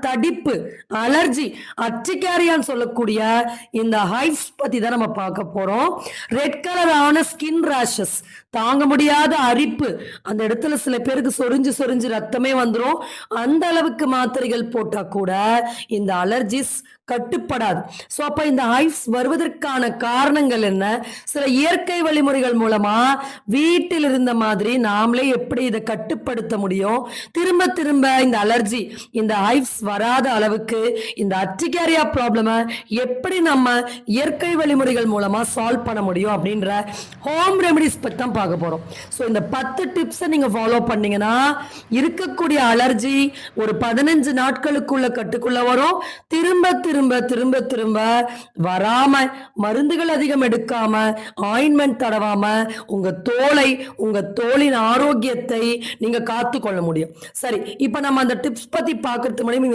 தடிப்பு, அலர்ஜி, அர்டிகாரியான்னு சொல்லக்கூடிய இந்த ஹைவ்ஸ் பத்தி தான் நம்ம பார்க்க போறோம். ரெட் கலரான ஸ்கின் ரேஷஸ், தாங்க முடியாத அரிப்பு, அந்த இடத்துல சில பேருக்கு சொரிஞ்சு சொரிஞ்சு ரத்தமே வந்துடும். அந்த அளவுக்கு மாத்திரைகள் போட்டா கூட இந்த அலர்ஜிஸ் கட்டுப்படாது. ஸோ அப்ப இந்த ஹைவ்ஸ் வருவதற்கான காரணங்கள் என்ன, சில இயற்கை வழிமுறைகள் மூலமா வீட்டில் இருந்த மாதிரி நாமளே எப்படி இதை கட்டுப்படுத்த முடியும், திரும்ப திரும்ப இந்த அலர்ஜி, இந்த ஹைவ்ஸ் வராத அளவுக்கு இந்த அர்டிகாரியா ப்ராப்ளமை எப்படி நம்ம இயற்கை வழிமுறைகள் மூலமா சால்வ் பண்ண முடியும் அப்படின்ற ஹோம் ரெமெடிஸ் பத்தி தான் பார்க்க போறோம். ஸோ இந்த 10 டிப்ஸை நீங்க ஃபாலோ பண்ணீங்கன்னா இருக்கக்கூடிய அலர்ஜி ஒரு 15 நாட்களுக்குள்ள கட்டுக்குள்ள வரும். திரும்ப திரும்ப திரும்ப திரும்ப வராம, மருந்துகள் அதிகம் எடுக்காம, ஆயின்மெண்ட் தடவாம உங்க தோலை, உங்க தோலின் ஆரோக்கியத்தை நீங்க காத்துக்கொள்ள முடியும். சரி, இப்ப நம்ம அந்த டிப்ஸ் பத்தி பார்க்கறதுக்கு முன்னாடி